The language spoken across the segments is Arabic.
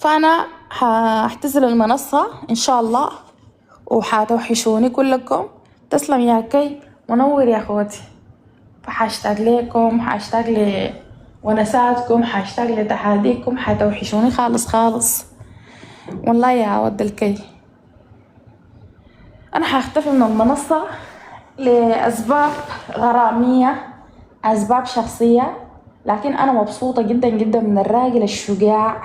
فانا هحتزل المنصة ان شاء الله، وحتوحشوني كلكم. تسلم يا كي، منور يا اخواتي. فحاشتاق ليكم، حاشتاق لونساتكم، حاشتاق لتحاديكم، حتوحشوني خالص خالص والله يا ود الكي. انا هختفي من المنصة لأسباب غرامية، أسباب شخصية، لكن أنا مبسوطة جدا جدا من الراجل الشجاع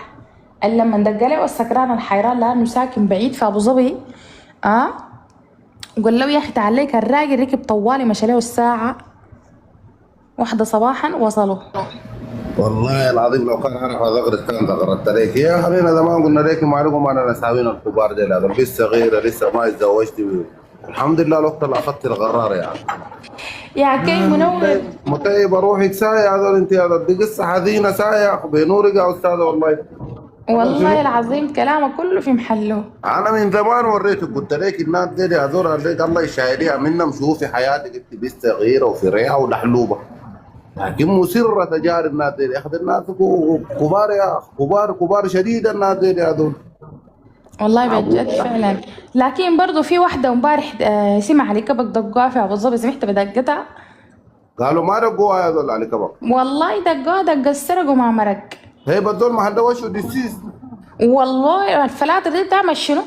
اللي لما دق له السكران الحيران لأنه ساكن بعيد في أبو ظبي. وقال له يا أخي تعال ليك. الراجل ركب طوالي مشى له الساعة 1 صباحا وصلوا. والله العظيم لو كان عارف هذا كان ذكرت عليك يا خلينا زمان قلنا لك ما عليكم انا نساوين الكبار دي هذا لسه صغيره لسه ما اتزوجت الحمد لله الوقت اللي اخذت القرار يعني. يا كي منور. متى بروحك سايع هذول انت هذا دي قصه حزينه سايع بنورك يا استاذه والله. والله العظيم كلامك كله في محله. انا من زمان وريتك قلت لك الناس دي هذول عليك الله يشاهديها منهم شوفي حياتك انت بس صغيره وفريحه ولحلوبه، لكن مسرة تجارب الناس دي اخذ الناس كبار يا كبار كبار شديد الناس دي هذول. والله بجد فعلا. لكن برضو في واحدة امبارح سمع علي كبك دقوها في ابو ظبي، سمعت بدقتها. قالوا ما دقوها هذول علي كبك. والله دقوها دق السرق وما مرق. هي بدول ما حدا وشه دسيس. والله الفلاتر دي بتعمل شنو؟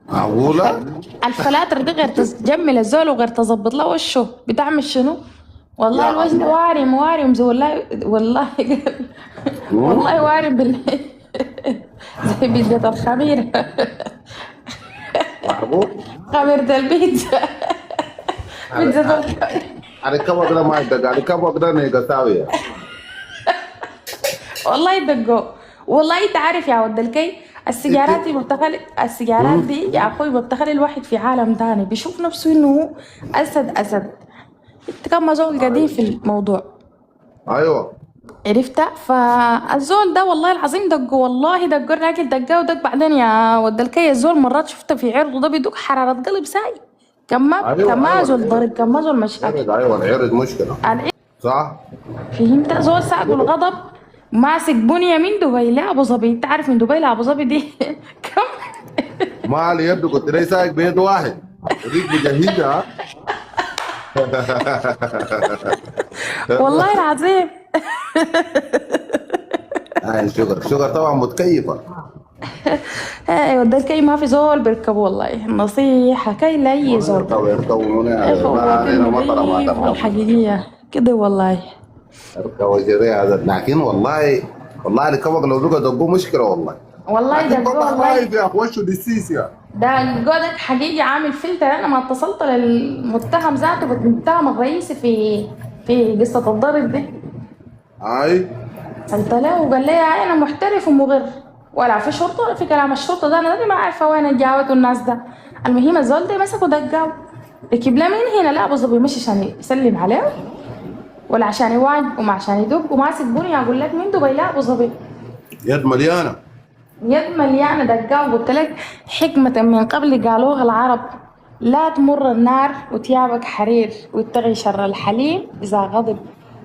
معقولة؟ الفلاتر دي غير تجمل الزول وغير تظبط له وشه بتعمل شنو؟ والله الوجه وارم وارم زي والله والله والله وارم زي بيتزا الخميرة. خميرة البيتزا. بيتزا على كبك ده ما يدق على كبك ده نيجا ساوية. والله يدقوا. والله انت عارف يا ود الكي، السيجارات دي بتخلي السيجارات دي يا اخوي بتخلي الواحد في عالم تاني، بيشوف نفسه انه اسد اسد. انت كم زول قديم في الموضوع. ايوه عرفتها. فالزول ده والله العظيم دقه، والله دقه الراجل دقه ودق. بعدين يا ود الكي الزول مرات شفته في عرضه ده بيدق حرارة قلب ساي. كان ما زول ضرب، كان ما زول مشاكل. ايوه العرض مشكلة صح؟ فهمت. زول ساقه الغضب ماسك بنيه من دبي لابو ظبي. انت عارف من دبي لابو ظبي دي كم؟ ما على يده كنت لي سايق بيد واحد اريد بجهزها. والله العظيم. هاي شجر طبعا متكيفة. ايوه ده الكي ما في زول بيركبه. والله نصيحة كي لاي زول. يركبوا هنا الحقيقية كده والله. يركبوا جري هذا، لكن والله والله الكبك لو بقى دقوه مشكلة والله. والله ده والله خايف يا اخي وشه دسيس يا. ده جودك حقيقي عامل فلتر. انا ما اتصلت للمتهم ذاته بالمتهم الرئيسي في قصة الضرب دي. اي قلت له وقال لي انا محترف ومغر، ولا في شرطه ولا في كلام الشرطه ده. انا ما عارفه وين جاوته الناس ده. المهم الزول ده مسكه دقاو، ركب له من هنا لابو ظبي، مش عشان يسلم عليه ولا عشان يواجه وما عشان يدق، وماسك بني اقول لك من دبي لابو ظبي يد مليانه يد مليانه دقاو. قلت لك حكمه من قبل قالوها العرب: لا تمر النار وثيابك حرير واتقي شر الحليم اذا غضب.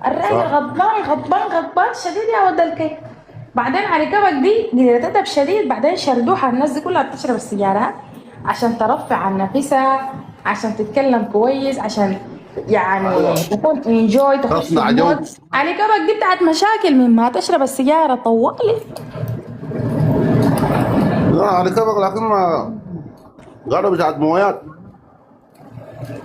الراجل غضبان غضبان غضبان شديد يا ود الكي. بعدين على كبك دي قلة أدب شديد. بعدين شردوها. الناس دي كلها بتشرب السيجارات عشان ترفع عن نفسها، عشان تتكلم كويس، عشان يعني تكون انجوي، تخش في المود. على كبك دي بتاعت مشاكل مما تشرب السيجارة. طوالي لا على كبك، لكن ما قالوا بتاعت مويات.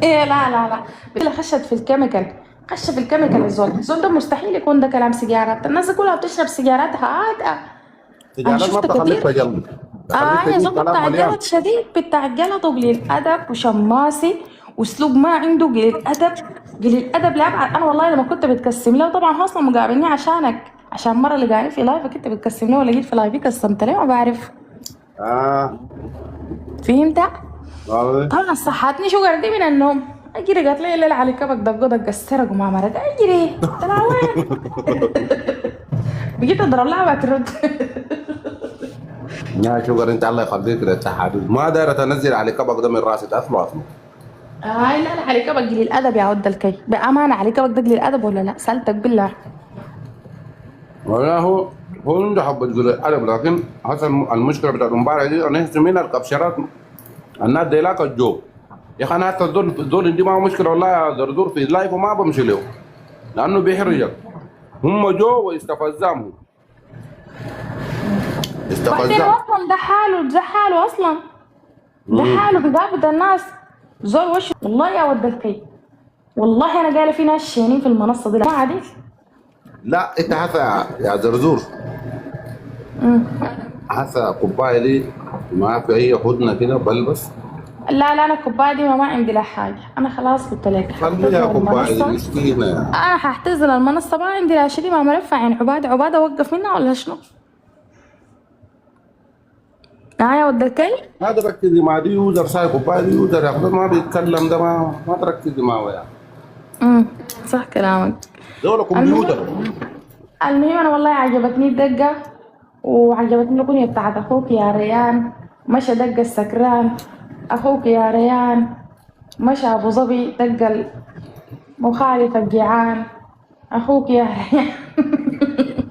ايه لا لا لا اللي خشت في الكيميكال. خش في الكيميكال. الزول ده مستحيل يكون ده كلام سيجارات. الناس كلها بتشرب سيجارات هادئة. سيجارات ما بتخليك تجلط. يا زول بتاع جلط شديد، بتاع جلط وقليل ادب وشماسي واسلوب ما عنده، قليل ادب قليل ادب لابعد. انا والله لما كنت بتكسم له، طبعا هو اصلا مقابلني عشانك، عشان مره اللي قاعدين في لايفك كنت بتكسم له ولا جيت في لايفي كسمت له ما بعرف. فهمت؟ طبعا صحتني شو قردي من النوم. اجري قالت لي الليل على كبك دق السرق وما مرق. اجري طلع وين؟ بقيت اضرب لها بترد. يا شوكر انت الله يخليك للتحدث، ما دايره تنزل على كبك ده من راسي اسمع. لا لا علي كبك قليل الادب يا ود الكي. بامانه علي كبك ده قليل الادب ولا لا؟ سالتك بالله. والله هو هو عنده حبة قلة الأدب، لكن هسه المشكلة بتاعت امبارح دي أنا هسه من الكبشرات الناس دي لاك الجو. يا أخي أنا حتى الزول دي ما مشكلة والله يا زرزور في لايف وما بمشي له لأنه بيحرجك. هم جو واستفزامهم بعدين استفزام. اصلا ده حاله اصلا، ده حاله بيقابض الناس. زول وش والله يا ود الكي، والله انا قايله في ناس شينين في المنصه دي ما عادي. لا أنت هسه يا زرزور هسه كوباية دي ما في أي هدنة كده بلبس. لا لا، انا الكوبايه دي ما عندي لها حاجه، انا خلاص قلت لك خليها هعتزل كوباية دي المنصه. مسكينة. انا هعتزل المنصه، ما عندي لا شيء ما ملفه يعني عباده اوقف منها ولا شنو؟ يا ود الكي. ما تركزي مع دي يوزر ساي كوباية دي يوزر يا أخي ما بيتكلم ده ما تركزي معه يعني. صح كلامك. دولة كمبيوتر. المهم انا والله عجبتني الدقه، وعجبتني الاغنيه بتاعت اخوك يا ريان، مشى دق السكران، اخوك يا ريان مشى ابو ظبي دق مخالف الجيعان، اخوك يا ريان.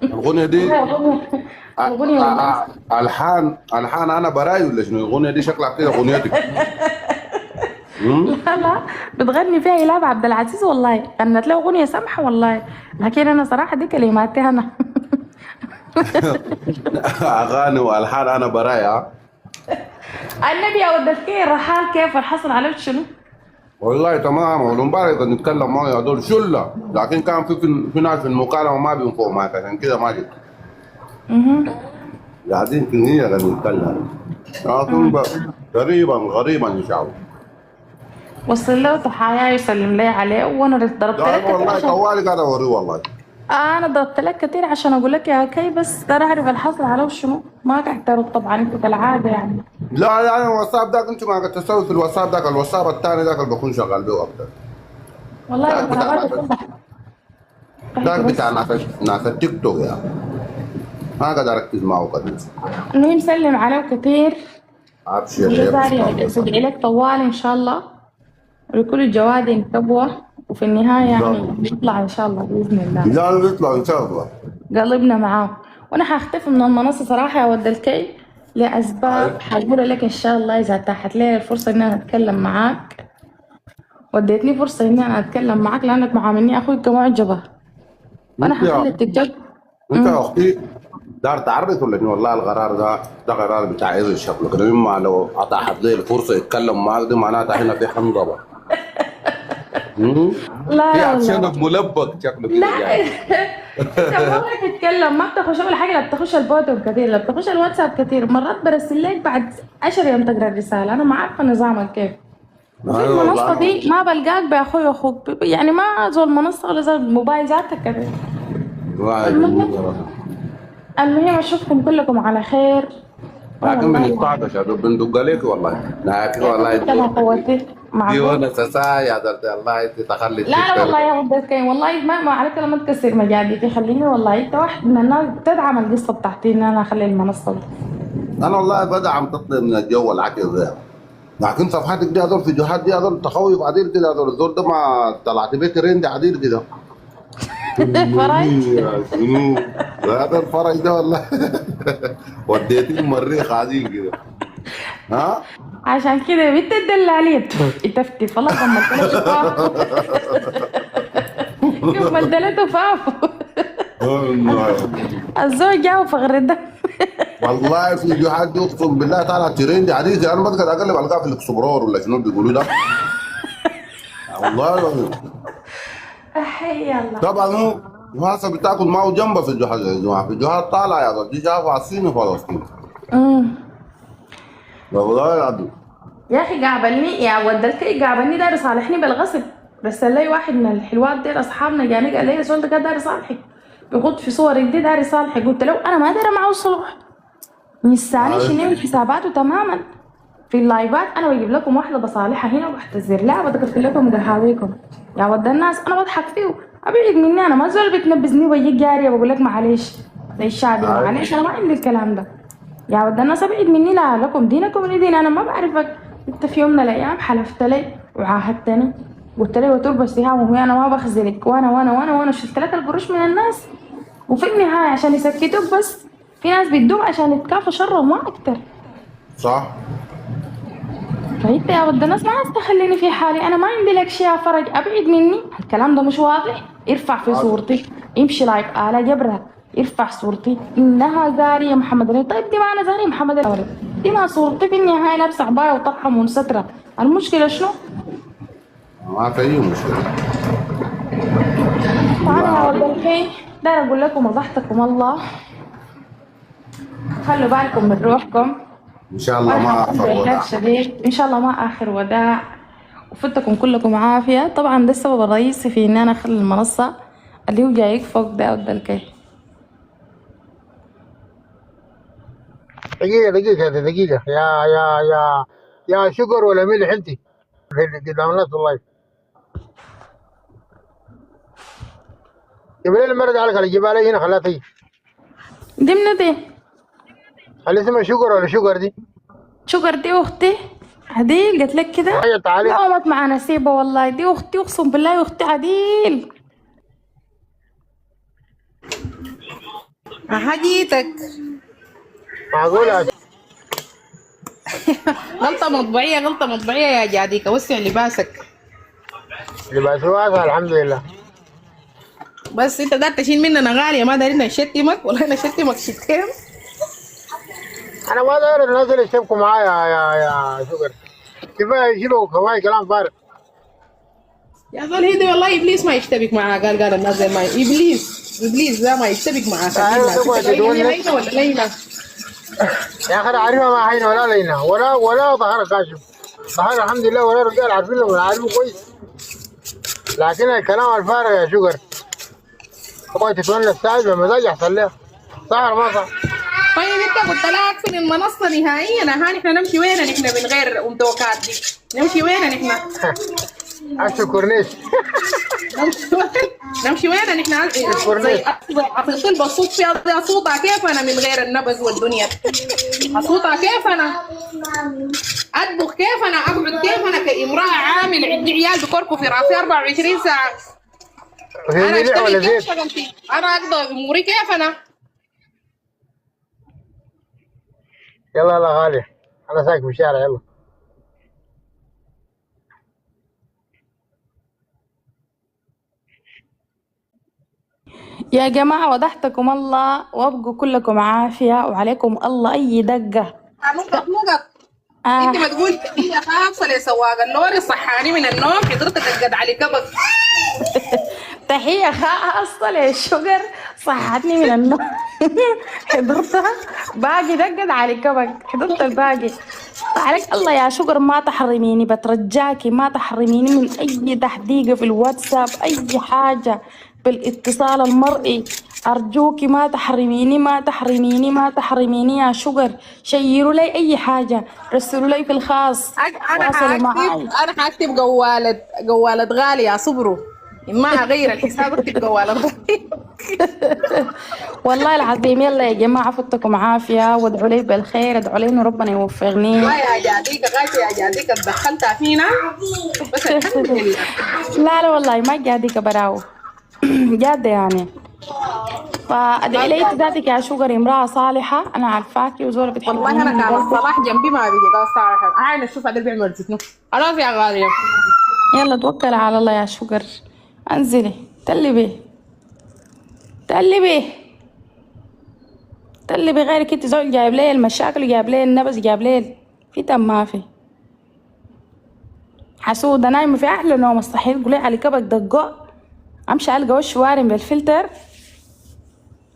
الأغنية دي الاغنيه والله ألحان أنا براي ولا شنو؟ الأغنية دي شكلها كده أغنيتك. لا بتغني فيها إيلاب عبد العزيز، والله غنت له اغنيه سمحه والله، لكن انا صراحه دي كلماتي انا. أغاني وألحان أنا براي ها. النبي يا ود الخير، رحال كيف الحصل على شنو؟ والله تمام. والمبارك كان نتكلم معه هذول شلة، لكن كان في ناس في المكالمة ما بينفعوا معك عشان كده ما جيت. قاعدين في هي قاعد نتكلم لكن غريبا إن شاء الله. وصل له تحايا يسلم لي عليه، وانا ضربت لك لا كتير والله عشان طوالي قاعد أوريه والله. انا ضربت لك كتير عشان اقول لك يا كي، بس ترى اعرف الحصل على شنو، ما قاعد ترد طبعا انت كالعاده يعني. لا لا أنا الواتساب ذاك أنت ما قاعد تسوي في الواتساب ذاك، الواتساب الثاني ذاك اللي بكون شغال به أكتر. والله ذاك بتاع الطلبات كلها ذاك بتاع ناس التيك توك يا ما قاعد أركز معه قدر. المهم سلم عليه كتير، أبشر وجزاري تدعي لك طوال ان شاء الله، ولكل الجواد كبوه، وفي النهايه يعني نطلع ان شاء الله باذن الله. لا يطلع إن شاء الله. قلبنا معاه. وانا هختفي من المنصه صراحه يا ود الكي لاسباب هقول لك ان شاء الله اذا اتاحت لي الفرصه ان انا اتكلم معاك، وديتني فرصه ان انا اتكلم معاك لانك معاملني اخوي كمعجبه، وانا هخلي التيك توك. أنت يا أختي دار تعرف ولا شنو؟ والله القرار ده قرار بتاع إذن شكله كده، إما لو أتاحت لي الفرصة يتكلم معاك دي معناتها هنا في حنظبة. لا في والله عشانك ملبك شكله كده لا. يعني. انت ما تتكلم، ما بتخش اول حاجه، لا بتخش البوتو كتير، لا بتخش الواتساب كتير، مرات برسل لك بعد 10 يوم تقرا الرساله، انا ما عارفه نظامك كيف. وفي أيوة المنصه والله. دي ما بلقاك باخوي واخوك، يعني ما زول المنصه ولا زول الموبايل ذاتك كده. المهم اشوفكم كلكم على خير. لكن بنتقاطع يا دوب بندق عليك والله، لكن والله انت ما قوتي دي معقول. وانا ساسا يا درت الله انت تخلي لا لا والله يا ود الكريم، والله ما عليك لما تكسر مجاديك، خليني والله انت واحد من الناس بتدعم القصه بتاعتي ان انا اخلي المنصه دي. انا والله بدعم تطلع من الجو العكس ده، لكن صفحاتك دي هذول فيديوهات دي هذول تخوف عديل كده، هذول الزول ده ما طلعت بيه ترند عديل كده. فرج هذا الفرج ده والله وديتني مريخ عديل كده. ها عشان كده بنت الدلالية تفتي والله كملت فافو. كملت فافو. الزوج جاوا فغر الدم. والله في فيديوهات دي اقسم بالله طالعه ترند عديل، انا بقدر اقلب القاها في الاكسبرور ولا شنو بيقولوا ده. والله العظيم. حي الله. طبعا هو هسه بتاكل معه جنبه في الجهاز يا جماعه، في الجهاز طالع يا رجل، دي شافوا على الصين وفلسطين. والله العظيم. يا اخي قابلني يا ود الكي، قابلني داير يصالحني بالغصب، رسل لي واحد من الحلوات ديل اصحابنا جاني قال لي الزول ده داير يصالحك، بيغط في صورك دي داير يصالحك، قلت له انا ما دايره معه صلح، مستعنيش اني من حساباته تماما. في اللايفات انا بجيب لكم واحده بصالحها هنا وبحتذر لها وبذكر لكم قهاويكم يا ود الناس، انا بضحك فيه ابعد مني، انا ما زول بتنبزني ويجيك جاريه بقول لك معلش زي الشعبي معلش، انا ما عندي الكلام ده يا ود الناس، ابعد مني، لا لكم دينكم ولي دين، انا ما بعرفك. انت في يوم من الايام حلفت لي وعاهدتني قلت لي وتربى سهام وهي انا ما بخزلك، وانا شلت لك القروش من الناس، وفي النهاية عشان يسكتوك بس، في ناس بيدوك عشان يتكافوا شرهم ما أكتر. صح. فانت يا ولد الناس ما عايز تخليني في حالي، انا ما عندي لك شيء يا فرج، ابعد مني. الكلام ده مش واضح؟ ارفع في حاضر. صورتي، امشي لايك آلة جبرة، ارفع صورتي انها زارية محمد علي. طيب دي ما انا زارية محمد علي، دي ما صورتي في النهاية لابسة عباية وطرحة منسترة، المشكلة شنو؟ ما في اي مشكله. فانا يا لا. ولد الخي داير اقول لكم وضحتكم الله، خلوا بالكم من روحكم. ان شاء الله وانا ما حكون اخر بخير وضع. شديد ان شاء الله، ما اخر وداع، وفتكم كلكم عافية. طبعا ده السبب الرئيسي في ان انا اخلي المنصة اللي هو جايك فوق ده ود الكي. دقيقة يا شكر ولا ملح انت قدام الناس والله. جبريل المرة قالك على الجبال هنا خلاها تيجي. دي من دي هل اسمها شكر ولا شكر دي؟ شكر، دي اختي عديل قلت لك كده. هيا تعالي. لا قامت مع نسيبة والله، دي اختي اقسم بالله، اختي عديل. حاجيتك معقولة غلطة مطبعية، غلطة مطبعية يا جاديك، وسع لباسك. لباس واسع الحمد لله. بس انت دار تشيل مننا غالية، ما دارين نشتمك ولا نشتمك شتيم. انا ما داير الناس اللي يشتبكوا معايا يا شكر. كفاية يشيلوا كفاية كلام فارغ. يا زول هيدي والله ابليس ما يشتبك معاك، قال الناس زي ما ابليس ده ما يشتبك معاك. تقعد تدونس. لينا ولا لينا؟ يا اخي انا عارفها ما حين ولا لينا ولا ظهر كاشف. ظهر الحمد لله ولا رجال عارفين ولا عارفين كويس. لكن الكلام الفارغ يا شكر. تقعد تتونس ساعد بمزاج احسن لها. صح ولا ما صح؟ طيب انت قلت لها اقفل المنصة نهائيا، ها نحن نمشي وين نحن من غير امتوكات دي؟ نمشي وين نحن؟ الشكرنيش. نمشي وين نحن؟ زي اطيب الصوت فيها صوتها كيف انا من غير النبز والدنيا؟ صوتها كيف انا؟ اطبخ كيف انا؟ اقعد كيف انا كامراه عامل عندي عيال بكركوا في راسي 24 ساعه؟ في انا ملح ولا اشتغل كيف زيت؟ شغلتي؟ انا اقضي اموري كيف انا؟ يلا غالي. انا ساكن في الشارع يلا. يا جماعة وضحتكم الله، وابقوا كلكم عافية وعليكم الله اي دقة. نقط آه. انت ما تقول هي خاصه لسواق اللوري صحاني من النوم، حضرتك تقعد على كبك. تحية خاصة للشجر صحتني من النوم. حضرتها باقي دقت على كبك، حضرت الباقي. عليك الله يا شجر ما تحرميني، بترجاكي ما تحرميني من أي تحديقة في الواتساب، أي حاجة بالاتصال المرئي، أرجوكي ما تحرميني ما تحرميني ما تحرميني يا شجر. شيروا لي أي حاجة، رسلوا لي في الخاص، واصلوا معاي. انا حاكتب جوالة غالي يا صبرو، ما اغير الحساب اكتب جوالة غالي. والله العظيم. يلا يا جماعة فتكم عافية وادعوا لي بالخير، ادعوا لي انه ربنا يوفقني. لا يا جاديك غاية يا جاديك اتدخلتها فينا بس الحمد لله. لا والله ما جادك براو. جادة يعني. فادعي لي ذاتك يا شوغر، امرأة صالحة انا عارفاكي وزولة بتحبني. والله انا كان الصلاح جنبي ما بيجي قال صراحة. عاين اشوف هذا بيعمل جسمه. خلاص يا غالية. يلا توكل على الله يا شوغر، انزلي تقلبي غيرك انت زول جايب لي المشاكل وجايب لي النبز جايب لي في تم ما في. حسودة نايمة في احلى نوم، مستحيل تقولي على كبك دقة امشي القى وش وارم بالفلتر.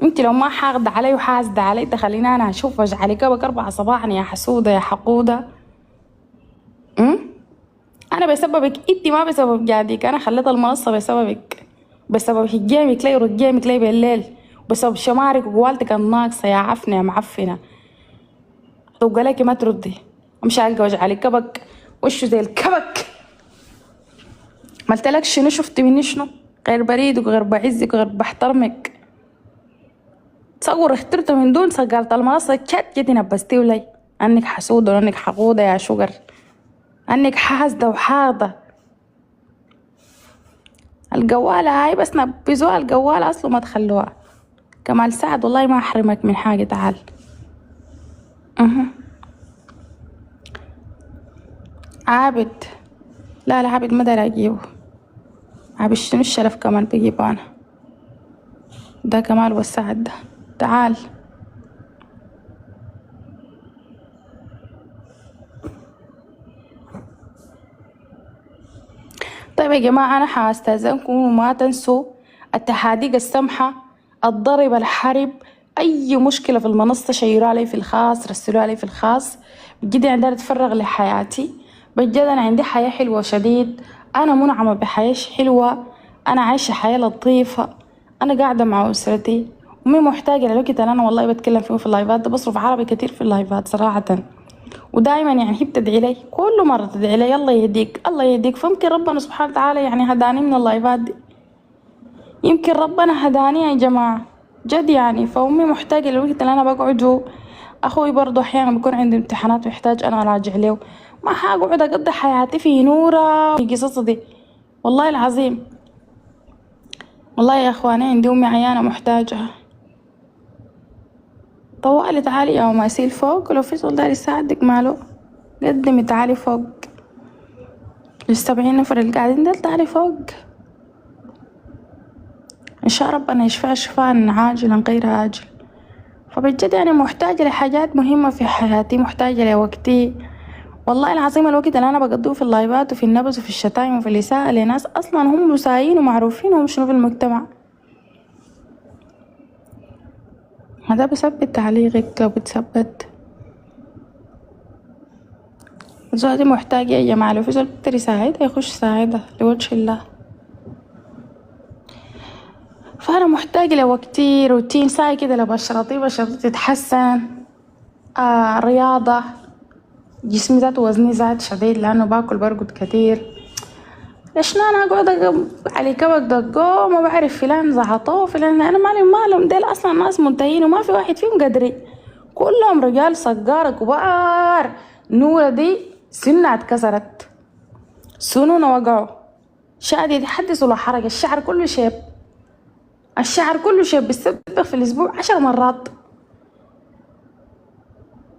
انت لو ما حاقدة علي وحاسدة علي تخليني انا اشوف وجه على كبك 4 صباحا يا حسودة يا حقودة. انا بسببك انت، ما بسبب جاديك. انا خليت المنصة بسببك، بسبب هجامك لي ورجامك لي بالليل، بسبب شمارك وقوالتك الناقصة يا عفنة يا معفنة. توقلك ما تردي، امشي القى وجه على كبك وشه زي الكبك. ملتلك شنو شفت مني شنو غير بريدك وغير بعزك وغير بحترمك. تصور اخترت من دون سجلت المنصة كات جيتي نبستي ولي انك حسودة وانك حقودة يا شجر، انك حاسدة وحاضة. الجوالة هاي بس نبذوها، الجوالة اصله ما تخلوها. كمال سعد والله ما أحرمك من حاجة، تعال. عابد، لا عابد ما داري أجيبه. عابد شنو الشرف كمال بجيبه أنا؟ ده كمال والسعد ده، تعال. طيب يا جماعة أنا حاستأذنكم وما تنسوا التحاديق السمحة، الضرب، الحرب، أي مشكلة في المنصة شيروا علي في الخاص، رسلوا علي في الخاص. بجد أنا دايرة أتفرغ لحياتي، بجد أنا عندي حياة حلوة شديد، أنا منعمة بحياة حلوة، أنا عايشة حياة لطيفة، أنا قاعدة مع أسرتي ومي محتاجة للوقت اللي أنا والله بتكلم فيه في اللايفات ده. بصرف عربي كتير في اللايفات صراحة، ودائما يعني هي بتدعي لي، كل مرة تدعي لي الله يهديك الله يهديك. فيمكن ربنا سبحانه وتعالى يعني هداني من اللايفات دي، يمكن ربنا هداني يا جماعة جد يعني. فأمي محتاجة للوقت اللي أنا بقعده، أخوي برضو أحيانا بيكون عندي امتحانات ويحتاج أنا أراجع له، ما حقعد أقضي حياتي في نورة في قصص دي والله العظيم. والله يا إخواني عندي أمي عيانة محتاجها. طوالي تعالي يا أم أسيل فوق، ولو في زول داري يساعدك ماله قدمي تعالي فوق. 70 نفر اللي قاعدين دول تعالي فوق، إن شاء ربنا يشفيها شفاء عاجلا غير عاجل. فبجد يعني محتاجة لحاجات مهمة في حياتي، محتاجة لوقتي والله العظيم. الوقت اللي أنا بقضيه في اللايفات وفي النبز وفي الشتايم وفي الإساءة لناس أصلا هم مسايين ومعروفين هم شنو في المجتمع. هذا بثبت تعليقك لو بتثبت. الزول دي محتاجة يا جماعة، لو في زول بيقدر يساعدها يخش يساعدها لوجه الله. فأنا محتاجة لوقتي روتين ساي كده لبشرتي تتحسن، رياضة، جسمي ذات وزني زاد شديد لأنه باكل برقد كتير. ليش أنا أقعد على كبك دقو ما بعرف فلان زعطوه فلان، أنا مالهم ديل أصلا ناس منتهين وما في واحد فيهم قدري، كلهم رجال صقارة كبار. نورة دي سنة اتكسرت، سنون وقعوا، شادي يتحدث ولا حركة، الشعر كله شيب، الشعر كله شيب بيستبخ في الأسبوع 10 مرات.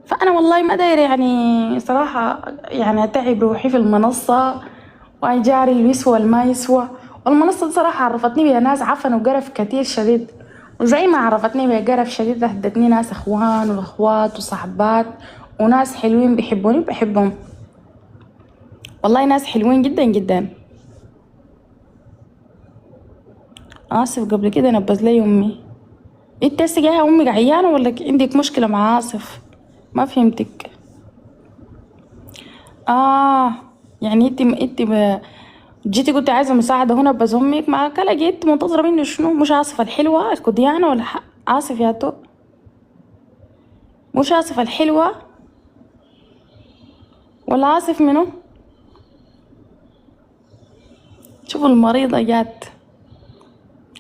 فأنا والله ما دايرة يعني صراحة يعني أتعب روحي في المنصة وأجاري اللي يسوى والما يسوى. والمنصة دي صراحة عرفتني بيها ناس عفن وقرف كتير شديد، وزي ما عرفتني بيها قرف شديد هدتني ناس أخوان وأخوات وصحبات وناس حلوين بيحبوني وبحبهم والله، ناس حلوين جدا جدا. آسف قبل كده نبذ لي أمي. انت هسه جاية أمك عيانة ولا عندك مشكلة مع آسف؟ ما فهمتك. يعني انت جيتي قلتي عايزة مساعدة هنا بس أمك ما كلا، جيت منتظرة مني شنو؟ مش آسفة الحلوة الكديانة ولا آسف يا تو؟ مش آسفة الحلوة ولا آسف منو؟ شوفوا المريضة جات،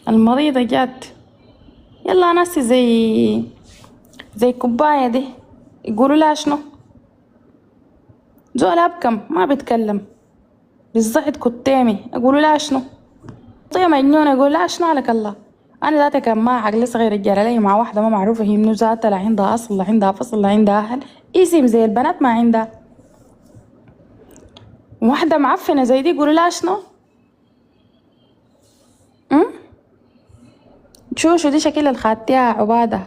المريضة جات. يلا ناسي زي كوباية دي يقولوا لها شنو؟ زول أبكم ما بيتكلم بالزعد كتامي يقولوا لها شنو؟ طيب مجنونة يقول لها شنو عليك الله؟ أنا ذاتها كان ما عقلي صغير رجال لي مع واحدة ما معروفة هي منو ذاتها، لا عندها أصل لا عندها فصل لا عندها أهل، اسم زي البنات ما عندها. واحدة معفنة زي دي يقولوا لها شنو؟ شو دي شكل الخاتية عبادة،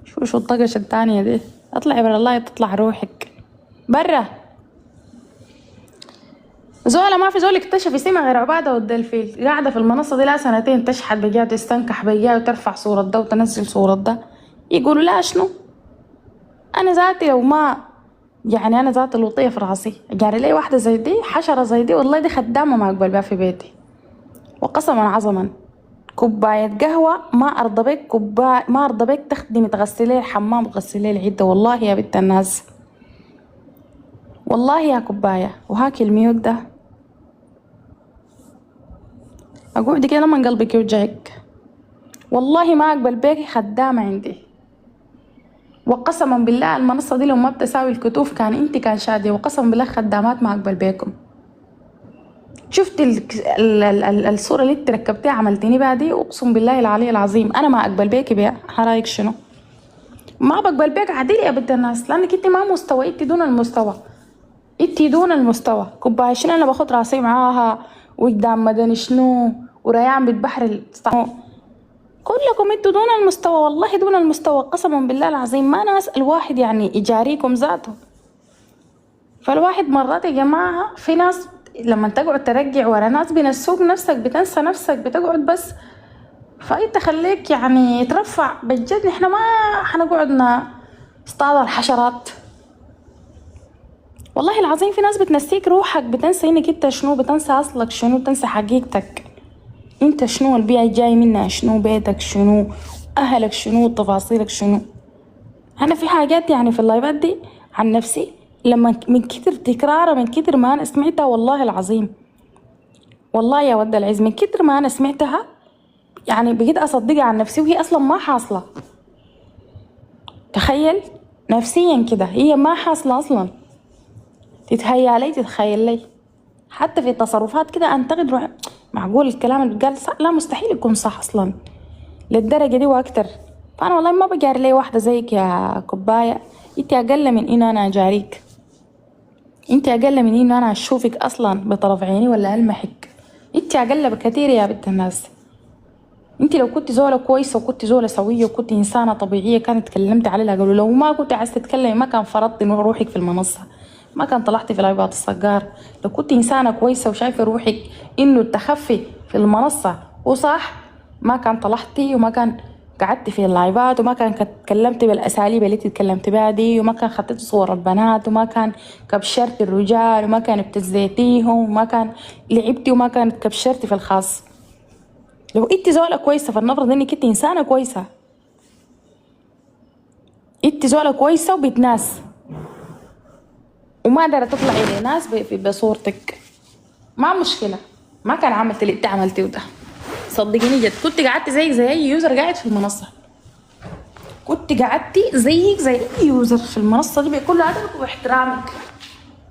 شو الطقشة التانية دي، اطلعي برا الله تطلع روحك برا. زولا ما في زول اكتشف اسمها غير عبادة والدلفيل، قاعدة في المنصة دي لها 2 سنين تشحت بجاه وتستنكح بجاه وترفع صورة ده وتنزل صورة ده، يقولوا لا شنو؟ أنا ذاتي لو ما يعني أنا ذاتي لطية في راسي جاري لي واحدة زي دي حشرة زي دي والله دي خدامة ما أقبل بها في بيتي وقسما عظما. كوباية قهوة ما أرضى بك، ما أرضى بك تخدمي تغسلي الحمام وتغسلي العدة والله يا بنت الناس، والله يا كوباية. وهاكي الميوت ده أقعدي كده من قلبك يوجعك والله ما أقبل بيكي خدامة عندي، وقسما بالله المنصة دي لو ما بتساوي الكتوف كان انت كان شادي، وقسما بالله خدامات ما أقبل بيكم شفت الصورة اللي انت ركبتيها عملتيني بها دي، اقسم بالله العلي العظيم انا ما اقبل بيكي بيها. رايك شنو؟ ما بقبل بيك عديل يا بنت الناس، لانك انت ما مستوى، انت دون المستوى، انت دون المستوى. كوبايه شنو انا باخد راسي معاها وقدام مدني شنو وريان بالبحر كلكم انتوا دون المستوى، والله دون المستوى قسما بالله العظيم. ما ناس الواحد يعني يجاريكم ذاته. فالواحد مرات يا جماعة في ناس لما تقعد ترجع ورا ناس بينسوك نفسك، بتنسى نفسك، بتقعد بس. فانت خليك يعني ترفع بجد. احنا ما حنقعد نصطاد الحشرات. والله العظيم في ناس بتنسيك روحك، بتنسى انك انت شنو، بتنسى اصلك شنو، بتنسى حقيقتك انت شنو، البيئة جاي منها شنو، بيتك شنو، اهلك شنو، تفاصيلك شنو. انا في حاجات يعني في اللايفات دي عن نفسي لما من كتر تكرارها، من كتر ما انا سمعتها، والله العظيم والله يا ود العز، من كتر ما انا سمعتها يعني بقيت اصدقها عن نفسي وهي اصلا ما حاصله. تخيل نفسيا كده هي ما حاصله اصلا، تتهيالي تتخيل لي. حتى في التصرفات كده انتقد روح، معقول الكلام اللي بيتقال صح؟ لا مستحيل يكون صح اصلا للدرجه دي واكتر. فانا والله ما بجاري لي واحده زيك يا كوبايه. انت اقل من ان انا اجاريك، انت اقل من ان انا اشوفك اصلا بطرف عيني ولا المحك. انت اقل بكتير يا بنت الناس. انت لو كنت زوله كويسه وكنت زوله سويه وكنت انسانه طبيعيه كانت اتكلمت عليها قالوا. لو ما كنت عايزه تتكلمي ما كان فرضتي روحك في المنصه، ما كان طلعتي في لايفات الصقار. لو كنت انسانه كويسه وشايفه روحك انه التخفي في المنصه وصح ما كان طلعتي، وما كان قعدتي في اللايفات، وما كان اتكلمتي بالاساليب اللي اتكلمتي بها دي، وما كان خطيتي صور البنات، وما كان كبشرتي الرجال، وما كان ابتزيتيهم، وما كان لعبتي، وما كانت كبشرتي في الخاص. لو انت زوله كويسه فلنفرض انك انت انسانه كويسه، انت زوله كويسه وبتناس وما دارت تطلعي لناس بصورتك، ما مشكله. ما كان عملت اللي انت عملتيه ده. صدقيني جد كنت قعدتي زيك زي اي يوزر قاعد في المنصه، كنت قعدتي زيك زي اي يوزر في المنصه دي بكل ادبك واحترامك،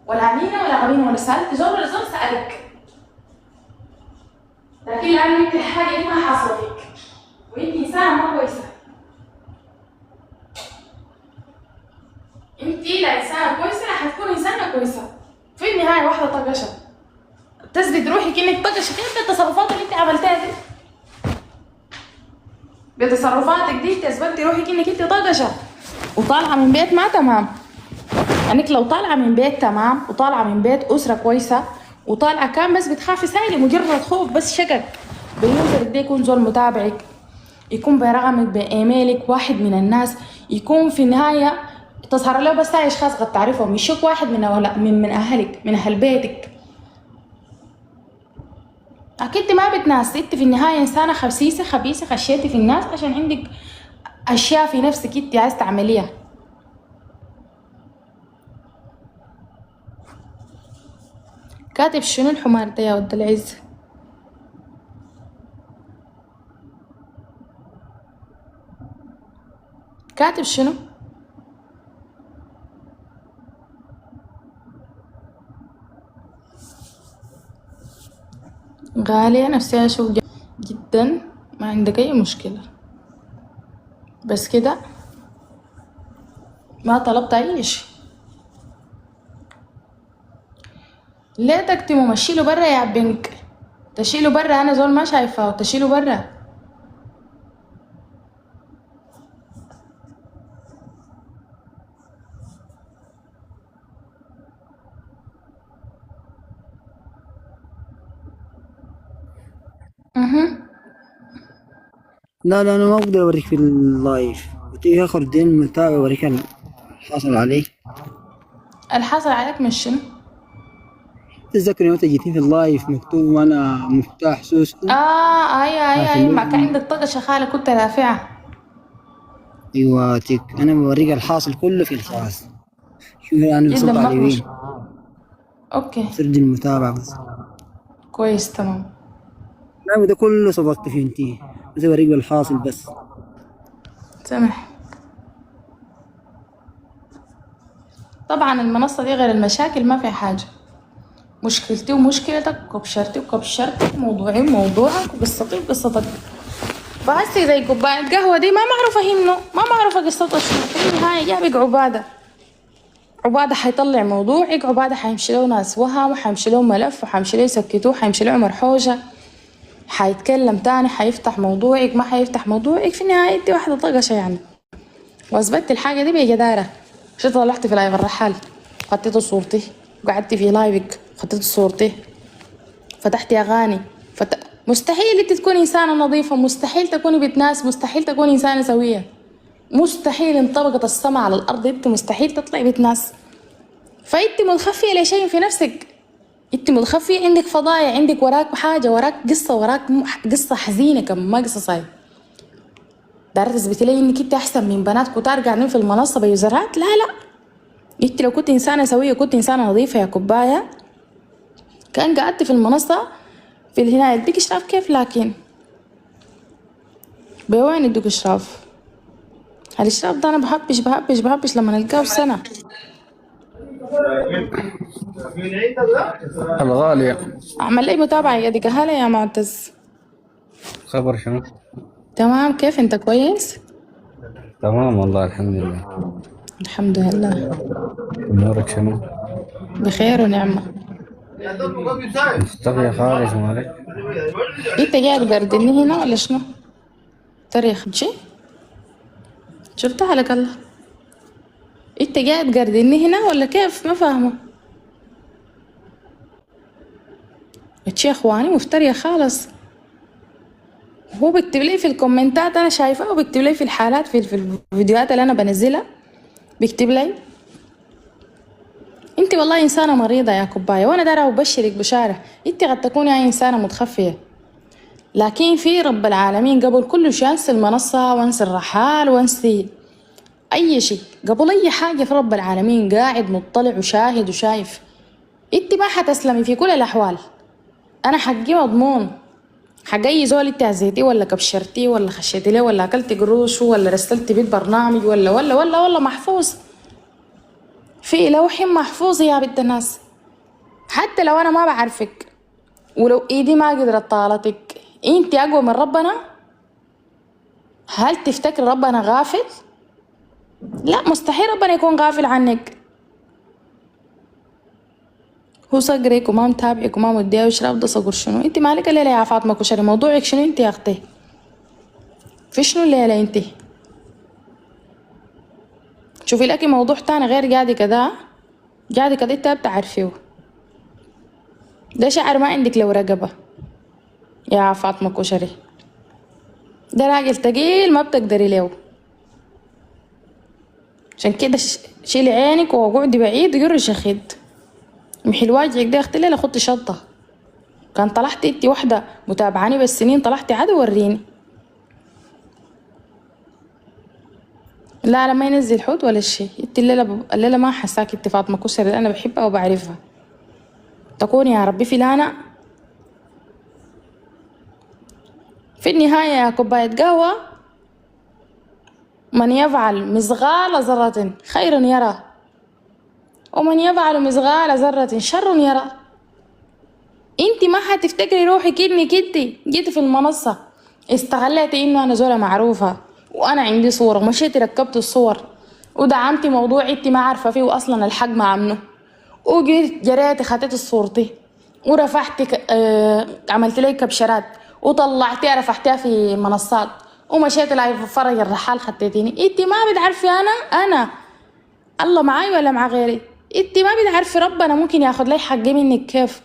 ولا امينه ولا غبينه ولا سالت زول ولا زول سالك. لكن لأن انت الحاجه دي ما حاصله فيك وانت انسانه ما كويسه. انت لا انسانه كويسه لا حتكون انسانه كويسه. في النهايه واحده طقشه تثبت روحك انك طقشه كيف بالتصرفات اللي انت عملتها دي. بتصرفاتك دي تثبتي روحك انك انت طقشه وطالعه من بيت ما تمام. انك لو طالعه من بيت تمام وطالعه من بيت اسره كويسه وطالعه كان بس بتخافي سايله مجرد خوف بس شكك باليوزر ده يكون زول متابعك، يكون برقمك بايميلك واحد من الناس، يكون في النهايه تظهر له بس هاي اشخاص قد تعرفهم، يشوف واحد من اهلك من اهل بيتك. اكيد ما بتناس، انت في النهايه انسانه خبيثه خشيتي في الناس عشان عندك اشياء في نفسك انت عايز تعمليها. كاتب شنو الحمار ده يا ود العز؟ كاتب شنو؟ غالية نفسها شوف جدا، ما عندك اي مشكلة، بس كده ما طلبت اي شي. ليه تكتموا؟ مشيله برا يا بنك، تشيله برا، انا زول ما شايفاه وتشيله برا. لا لا، أنا ما أقدر أوريك في اللايف، وتيجي آخر دين متابع أوريك الحاصل عليه. الحصل عليك مش شنو؟ تتذكري متى جيتي في اللايف مكتوب وأنا مفتاح سوسو؟ ايوه ما كان عندك طاقة شغالة كنت رافعة. أيوة تيك، أنا بوريك الحاصل كله في الخاص. شوفي أنا جدا بصب على مقبوش. اليمين. اوكي سرد المتابعة بس. كويس تمام. لا ده كله صبرت فيه انتي، بس بوريك الحاصل بس. سامح. طبعا المنصة دي غير المشاكل ما في حاجة، مشكلتي ومشكلتك، وكبشرتي وكبشرتك، موضوعي وموضوعك، وقصتي وقصتك. فهسي زي كوباية قهوة دي ما معروفة همنه، ما معروفة قصته شنو، في النهاية جابك عبادة حيطلع موضوعك، عبادة حيمشي له ناس وهم، وحيمشي له ملف، وحيمشي له يسكتوه، حيمشي له عمر حوجة، حيتكلم تاني، حيفتح موضوعك، ما حيفتح موضوعك. في النهاية انتي واحدة طقشة يعني. واثبتت الحاجة دي بجدارة. شو طلعتي في لايف الرحال، خطيتوا صورتي، وقعدتي في لايفك خطيتوا صورتي، فتحتي اغاني، مستحيل انت تكوني انسانة نظيفة، مستحيل تكوني بنت ناس، مستحيل تكوني انسانة سوية، مستحيل انطبقت السماء على الارض انت مستحيل تطلعي بنت ناس. فانت متخفية لشيء في نفسك، انت متخفية، عندك فضايع، عندك وراك حاجة، وراك قصة، وراك قصة حزينة كم ما قصة صاير. دارت تثبتي لي انك انت احسن من بنات كتار قاعدين في المنصة بيوزرات؟ لا لا، انت لو كنت انسانة سوية، كنت انسانة نظيفة يا كوباية، كان قعدت في المنصة في النهاية يديك اشراف كيف. لكن بوين يدوك اشراف؟ الاشراف ده انا بهبش لما نلقاه سنة. الغالية اعمل لي متابعة يا ديك. هلا يا معتز، خبر شنو؟ تمام؟ كيف انت؟ كويس؟ تمام والله الحمد لله. الحمد لله. امورك شنو؟ بخير ونعمة. مختفية خالص مالك؟ انت قاعد قردني هنا ولا شنو؟ تاريخ جي شفتها لك الله. انت قاعد قردني هنا ولا كيف؟ ما فاهمة. اتشي اخواني مفترية خالص. هو بيكتب لي في الكومنتات، انا شايفاه، وبيكتب لي في الحالات في الفيديوهات اللي انا بنزلها، بيكتب لي انت والله انسانة مريضة يا كوباية، وانا دارة وبشرك بشارة. انت قد تكوني انسانة متخفية، لكن في رب العالمين قبل كل شيء. انسي المنصة، وانسي الرحال، وانسي اي شيء، قبل اي حاجة في رب العالمين قاعد مطلع وشاهد وشايف. انت ما حتسلمي في كل الاحوال. انا حقي مضمون، حق اي زول انت هزيتيه ولا كبشرتيه ولا خشيتي ليه ولا اكلتي قروشه ولا رسلتي بيه برنامج ولا محفوظ في لوح محفوظ يا بنت الناس. حتى لو انا ما بعرفك، ولو ايدي ما قدرت طالتك، انت اقوى من ربنا؟ هل تفتكر ربنا غافل؟ لا، مستحيل ربنا يكون غافل عنك. هو صقرك وما متابعك وما مديه وشراب ده صقر شنو؟ انت مالك الليلة يا فاطمة كشري؟ موضوعك شنو انت يا اختي؟ في شنو الليلة انت؟ شوفي لك موضوع تاني غير قاعدة كده انت بتعرفيه. ده شعر ما عندك لو رقبة يا فاطمة كشري، ده راجل تقيل ما بتقدري له. عشان كده شيلي عينك وقعدي بعيد وجري شخيد. محي واجعك ده اختي ليلة خدتي شطة. كان طلعتي انتي واحدة متابعاني بالسنين، طلعتي عدو وريني. لا لا، ما ينزل حوت ولا شيء. انتي الليلة ما حساك انتي فاطمة كشري اللي انا بحبها وبعرفها. تكوني يا ربي فلانة. في النهاية يا كوباية قهوة، من يفعل مثقال ذرة خير يرى، ومن يفعل مثقال ذرة شر يرى. انتي ما حتفتكري روحك انك انتي جيتي في المنصة استغليتي انه انا زولة معروفة وانا عندي صورة، ومشيتي ركبت الصور ودعمتي موضوع انتي ما عارفة فيه واصلا الحق ما عمله، وجيت جريتي خدت صورتي ورفعتي عملت لي كبشرات وطلعتيها رفعتيها في منصات، ومشيت لايف فرج الرحال خدتيني. انتي ما بتعرفي انا الله معاي ولا مع غيري. انتي ما بتعرفي ربنا ممكن ياخد لي حقي منك كيف.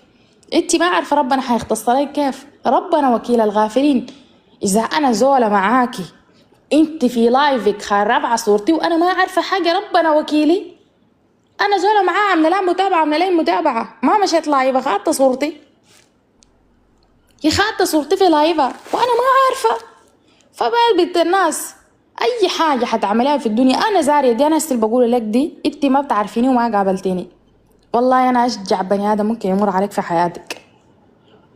انتي ما عارفه ربنا حيختص لي كيف. ربنا وكيل الغافلين. اذا انا زوله معاكي انتي في لايفك رافعه صورتي وانا ما عارفه حاجه، ربنا وكيلي. انا زوله معاه عامله لها متابعه، عامله لي متابعه، ما مشيت لايفه خدت صورتي، خدت صورتي في لايفه وانا ما عارفه. فبال بنت الناس اي حاجه حتعمليها في الدنيا انا زاريه دي، انا هسه بقول لك دي انتي ما بتعرفيني وما قابلتيني. والله انا اشجع بني ادم ممكن يمر عليك في حياتك.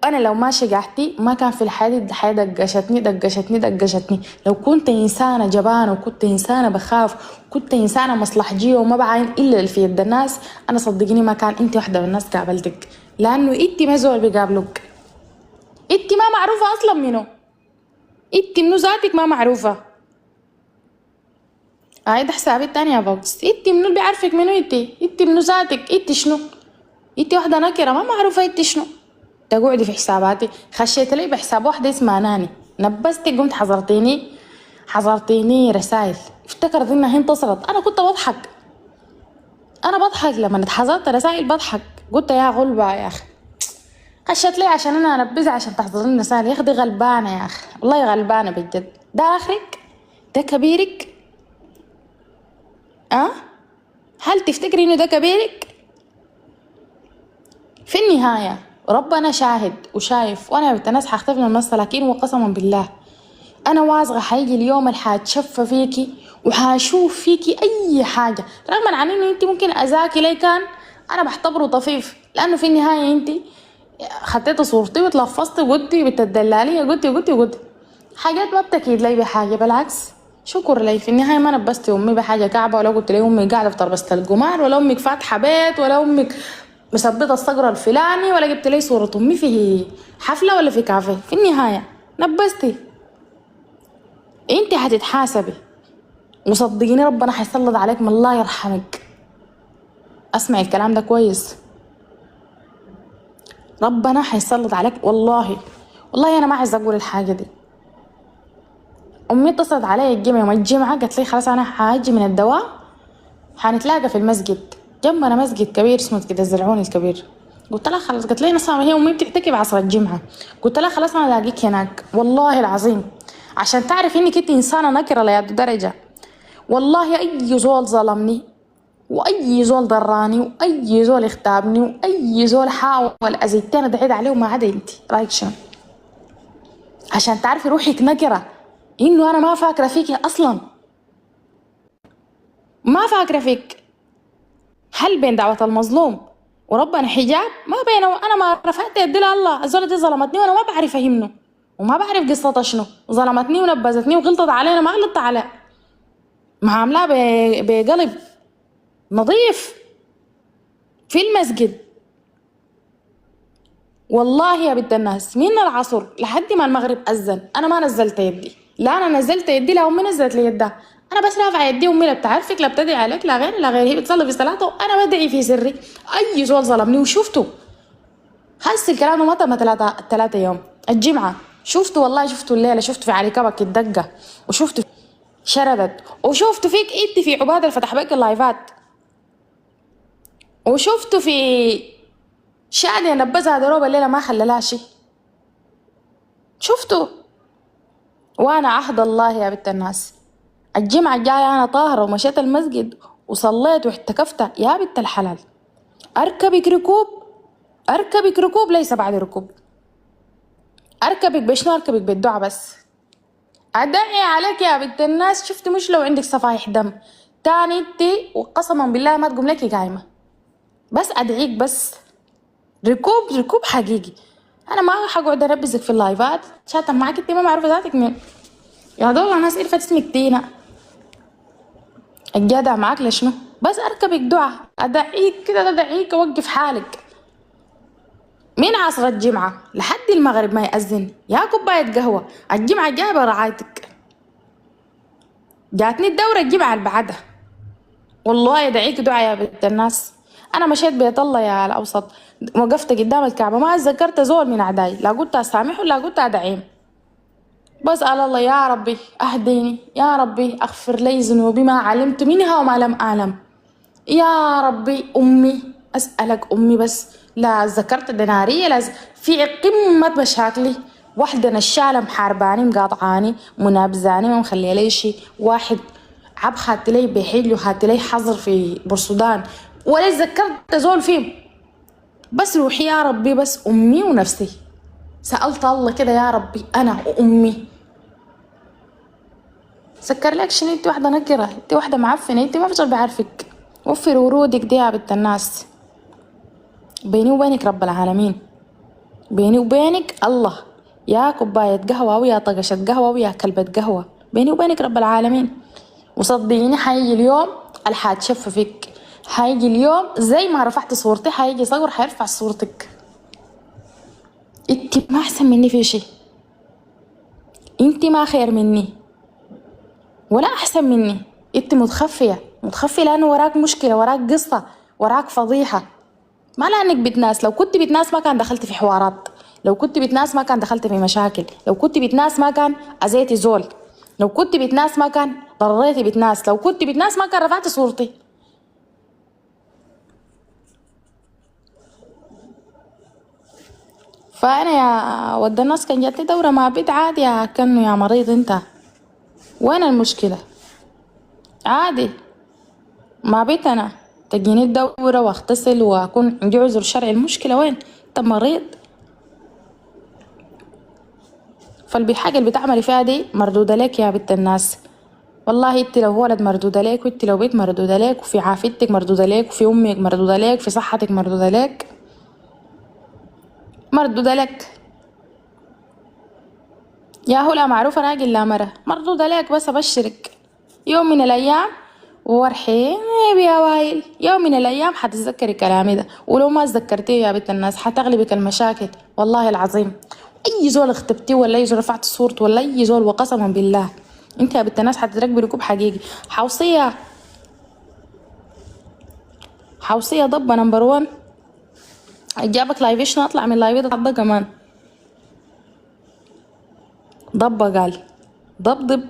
انا لو ما شجعتي ما كان في الحياه دقشتني. لو كنت انسانه جبانه وكنت انسانه بخاف وكنت انسانه مصلحجيه وما بعين الا في يد الناس، انا صدقيني ما كان انت واحده من الناس قابلتك. لانه انت ما زول بيقابلك، انت ما معروفه اصلا منه، انت منو ذاتك ما معروفه. ده حسابي التاني يا بوكس. انت منو اللي بيعرفك منو؟ انت منو ذاتك؟ انت شنو؟ انت واحده نكره ما معروفه انت شنو. تقعدي في حساباتي. خشيت لي بحساب واحده اسمها ناني، نبستي قمت حضرتيني رسائل، افتكرت انها انتصرت. انا كنت بضحك، انا بضحك لما اتحذرت رسائل بضحك. قلت يا غلبة يا اخي، خشت لي عشان انا انبذها عشان تحضرين رسائل. يا اخي دي غلبانه يا اخي، والله غلبانه بجد. ده اخرك؟ ده كبيرك؟ هل تفتكري انه ده كبيرك؟ في النهايه ربنا شاهد وشايف، وانا بنت الناس حختفي من المنصه، لكن وقسما بالله انا واثقه حيجي اليوم اللي حاتشفى فيكي وحاشوف فيكي اي حاجه، رغم عن انه انت ممكن اذاكي لي كان انا بعتبره طفيف، لانه في النهايه انت خدتي صورتي وتلفظتي وقلتي بتدلالي، قلتي حاجات ما بتكيد لي بحاجه، بالعكس شكر لي. في النهايه ما نبستي امي بحاجه كعبه، ولا قلت لي امي قاعده في تربسه القمار، ولا امك فاتحه بيت، ولا امك مثبته الصقر الفلاني، ولا جبت لي صوره امي في حفله ولا في كافيه. في النهايه نبستي، انت هتتحاسبي، وصدقيني ربنا حيسلط عليك من الله يرحمك. اسمعي الكلام ده كويس، ربنا حيسلط عليك والله. والله انا ما عايزه اقول الحاجه دي. امي اتصلت علي يوم الجمعه، قالت لي خلاص انا حاجي من الدوام، حنتلاقى في المسجد، جنبنا مسجد كبير اسمه كده الزرعوني الكبير. قلت لها خلاص. قالت لي نصها هي امي بتعتكف بعصر الجمعه. قلت لها خلاص انا الاقيك هناك. والله العظيم عشان تعرفي انك انت انسانه نكره ليد درجه. والله اي زول ظلمني، واي زول ضراني، واي زول اغتابني، واي زول حاول اذيتني انا دعيت عليه، وما عدا انت. رايك شنو؟ عشان تعرفي روحك نكره، انه انا ما فاكره فيكي اصلا، ما فاكره فيك. هل بين دعوه المظلوم وربنا حجاب؟ ما بينه. انا ما رفعت يدي لله، الزوله دي ظلمتني وانا ما بعرف اهمنه، وما بعرف قصتها شنو. ظلمتني ونبذتني وغلطت علينا، ما غلطت عليها، ما عاملاه بقلب نظيف في المسجد. والله يا بنت الناس من العصر لحد ما المغرب أذن أنا ما نزلت يدي، لا أنا نزلت يدي لا أمي نزلت لي يدها. أنا بس رافعة يدي، أمي لا بتعرفك لا بتدعي عليك لا غير لا غير، هي بتصلي في صلاتها وأنا بدعي في سري. أي زول ظلمني وشفته، هسه الكلام ما تم 3 يوم. الجمعة شفته، والله شفته الليلة، شفته في علي كبك الدقة، وشفته شردت، وشفته فيك انت في عبادة اللي فتح بك اللايفات، وشفته في شادية نبذها دروب الليلة ما خلالها شي، شفته. وانا عهد الله يا بنت الناس الجمعة الجاية انا طاهرة ومشيت المسجد وصليت واحتكفت يا بنت الحلال. اركبك ركوب ليس بعد ركوب. اركبك بشنو؟ اركبك بالدعاء بس. ادعي عليك يا بنت الناس. شفت مش لو عندك صفايح دم تاني انت وقسما بالله ما تقوم لكي قايمة، بس ادعيك بس. ركوب حقيقي. انا ما حقعد انبذك في اللايفات شاتم معاك انت ما معروفه ذاتك مين يا دول ناس عرفت اسمك تينا الجدع معاك لشنو؟ بس اركبك دعاء، ادعيك كده، ادعيك اوقف حالك من عصر الجمعه لحد المغرب ما يأذن يا كوبايه قهوه. الجمعه جايه برعايتك، جاتني الدوره الجمعه اللي بعدها. والله ادعيك دعاء يا بنت الناس. انا مشيت بيت الله يا الاوسط، وقفت قدام الكعبه ما ذكرت زول من اعدائي، لا قلت اسامحه ولا قلت ادعيم. بسأل الله يا ربي اهديني، يا ربي اغفر لي ذنوبي ما علمت منها وما لم اعلم. يا ربي امي اسالك امي بس، لا ذكرت دناريه لا في قمه مشاكلي واحده نشاله محارباني مقاطعاني منابزاني ما مخليه لي شي. واحد عب خدت لي بحيل وخدت لي حظر في برسودان ولا ذكرت زول فيهم. بس روحي يا ربي بس امي ونفسي. سألت الله كده يا ربي انا وامي. سكر لك شنو؟ انت واحده نكره، انت واحده معفنه، انت ما بزول بعرفك. وفر ورودك دي يا بنت الناس. بيني وبينك رب العالمين، بيني وبينك الله، يا كوبايه قهوه ويا طقشه قهوه ويا كلبه قهوه، بيني وبينك رب العالمين. وصدقيني حيجي اليوم اللي حاتشف فيك، حيجي اليوم زي ما رفعت صورتي حيجي صقر حيرفع صورتك. انت ما احسن مني في شيء، انت ما خير مني ولا احسن مني. انت متخفية لانه وراك مشكلة، وراك قصة، وراك فضيحة. ما لانك بتناس، لو كنت بتناس ما كان دخلت في حوارات، لو كنت بتناس ما كان دخلت في مشاكل، لو كنت بتناس ما كان اذيتي زول، لو كنت بتناس ما كان ضريتي بتناس، لو كنت بتناس ما كان رفعت صورتي. فانا يا ود الناس كان جاتني دورة مع بيت عادي، يا كانه يا مريض انت، وين المشكلة؟ عادي ما بيت انا تجيني الدورة واغتسل واكون عندي عذر شرعي، المشكلة وين؟ انت مريض. فالحاجة اللي بتعملي فيها دي مردودة لك يا بنت الناس. والله انت لو ولد مردودة لك، وانت لو بيت مردودة لك، وفي عافيتك مردودة لك، وفي امك مردودة لك، في صحتك مردودة لك، مردودة لك. يا هو لا معروفة راجل لا مرة، مردودة لك. بس ابشرك يوم من الايام ورحيم يا وايل، يوم من الايام حتتذكري كلامي ده، ولو ما تذكرتيه يا بنت الناس حتغلبك المشاكل والله العظيم. اي زول اختبتيه ولا اي زول رفعت صورته ولا اي زول، وقسما بالله انت يا بنت الناس حتتركبي ركوب حقيقي. حوصية ضبة نمبر 1. جابك لايفيشن اطلع من لايفي ضبة كمان. ضبة قال ضبضب